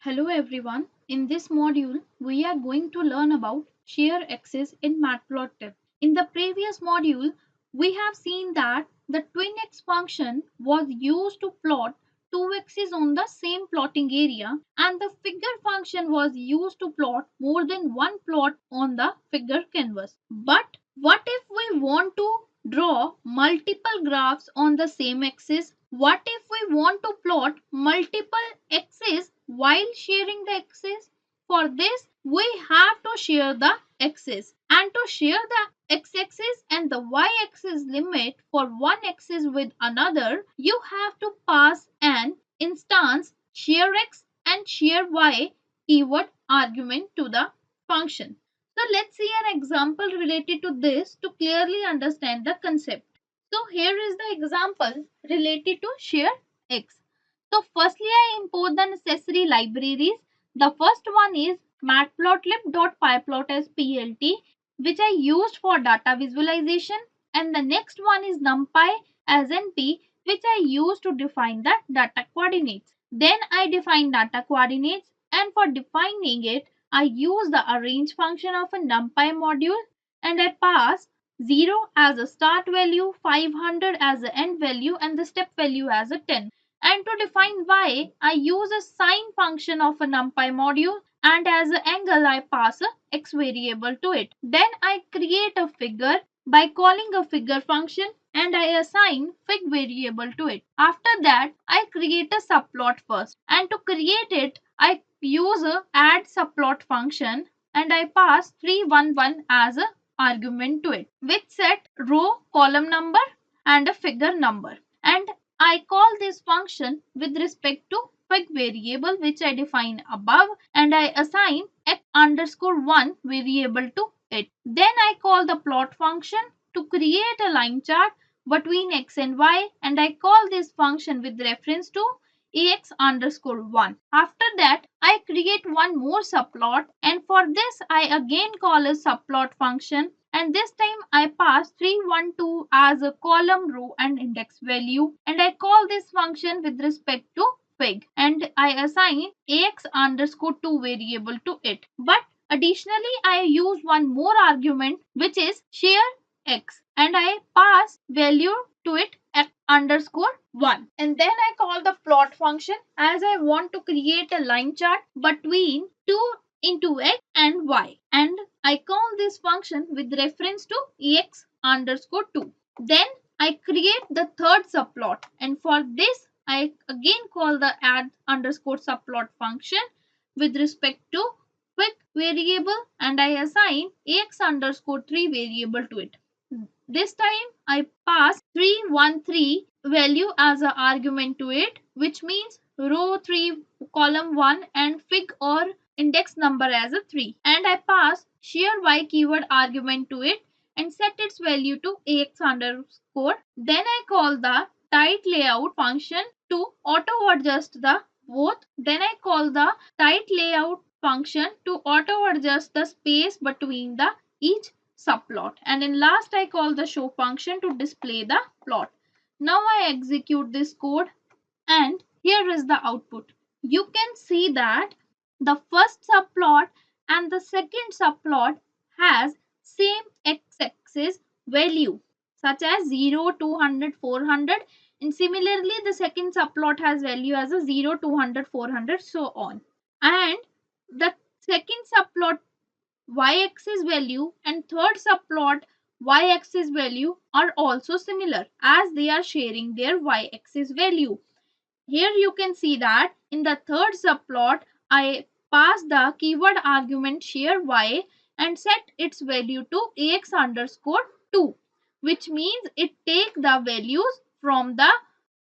Hello everyone. In this module, we are going to learn about shear axis in Matplotlib. In the previous module, we have seen that the twin x function was used to plot two axes on the same plotting area, and the figure function was used to plot more than one plot on the figure canvas. But what if we want to draw multiple graphs on the same axis? What if we want to plot multiple axes while sharing the axis? For this, we have to share the axis. And to share the x-axis and the y-axis limit for one axis with another, you have to pass an instance share x and share y keyword argument to the function. So let's see an example related to this to clearly understand the concept. So here is the example related to share x. So firstly I import the necessary libraries. The first one is matplotlib.pyplots which I used for data visualization, and the next one is numpy as np which I used to define the data coordinates. Then I define data coordinates, and for defining it I use the arrange function of a numpy module, and I pass 0 as a start value, 500 as the end value, and the step value as a 10. And to define y, I use a sine function of a numpy module, and as an angle I pass a x variable to it. Then I create a figure by calling a figure function, and I assign fig variable to it. After that, I create a subplot first, and to create it I use a add subplot function, and I pass 311 as a argument to it, which set row column number and a figure number. And I call this function with respect to fig variable which I define above, and I assign x_1 variable to it. Then I call the plot function to create a line chart between x and y, and I call this function with reference to ax_1. After that, I create one more subplot, and for this I again call a subplot function, and this time I pass 312 as a column, row and index value, and I call this function with respect to fig, and I assign ax_2 variable to it. But additionally I use one more argument which is share x, and I pass value to it x_1, and then I call the plot function as I want to create a line chart between 2 into x and y, and I call this function with reference to ax_2. Then I create the third subplot, and for this I again call the add_subplot function with respect to fig variable, and I assign ax_3 variable to it. This time I pass 313 value as an argument to it, which means row 3 column 1 and fig or index number as a 3, and I pass share y keyword argument to it and set its value to ax_. Then I call the tight layout function to auto adjust the both. Then I call the tight layout function to auto adjust the space between the each subplot, and in last I call the show function to display the plot. Now I execute this code, and here is the output. You can see that the first subplot and the second subplot has same x-axis value such as 0, 200, 400, and similarly the second subplot has value as a 0, 200, 400, so on. And the second subplot y-axis value and third subplot y-axis value are also similar as they are sharing their y-axis value. Here you can see that in the third subplot I pass the keyword argument share y and set its value to ax_2, which means it takes the values from the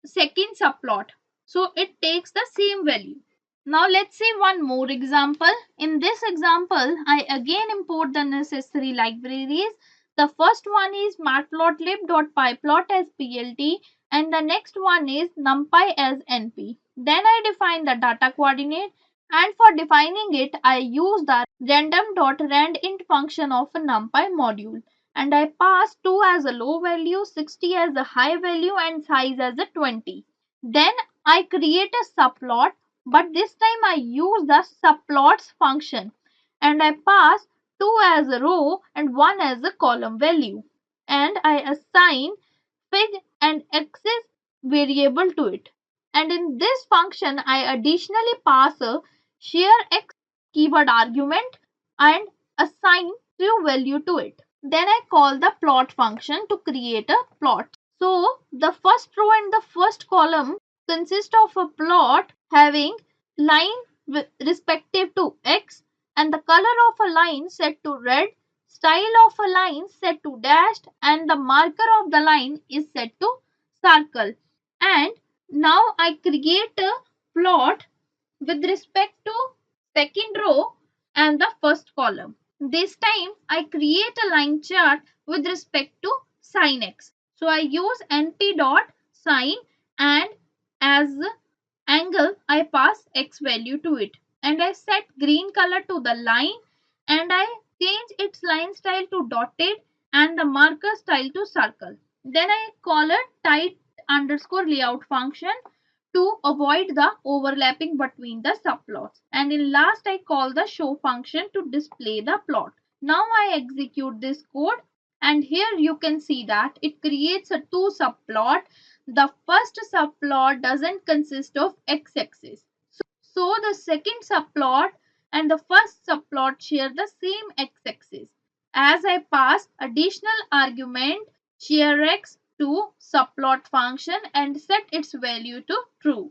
second subplot, so it takes the same value. Now let's see one more example. In this example, I again import the necessary libraries. The first one is matplotlib.pyplot as plt, and the next one is numpy as np. Then I define the data coordinate, and for defining it I use the random.randint function of a numpy module, and I pass 2 as a low value, 60 as a high value, and size as a 20. Then I create a subplot but this time I use the subplots function and I pass 2 as a row and 1 as a column value, and I assign fig and axis variable to it. And in this function I additionally pass a share x keyword argument and assign true value to it. Then I call the plot function to create a plot. So the first row and the first column consist of a plot having line with respective to x and the color of a line set to red, style of a line set to dashed, and the marker of the line is set to circle. And now I create a plot with respect to second row and the first column. This time I create a line chart with respect to sin x. So I use np dot sin and as angle I pass x value to it, and I set green color to the line and I change its line style to dotted and the marker style to circle. Then I call a tight underscore layout function to avoid the overlapping between the subplots, and in last I call the show function to display the plot. Now I execute this code, and here you can see that it creates a two subplot. The first subplot doesn't consist of x-axis, so the second subplot and the first subplot share the same x-axis. As I pass additional argument share x to subplot function and set its value to true.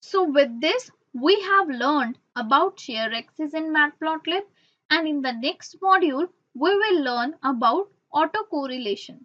So with this we have learned about share x's in Matplotlib, and in the next module we will learn about autocorrelation.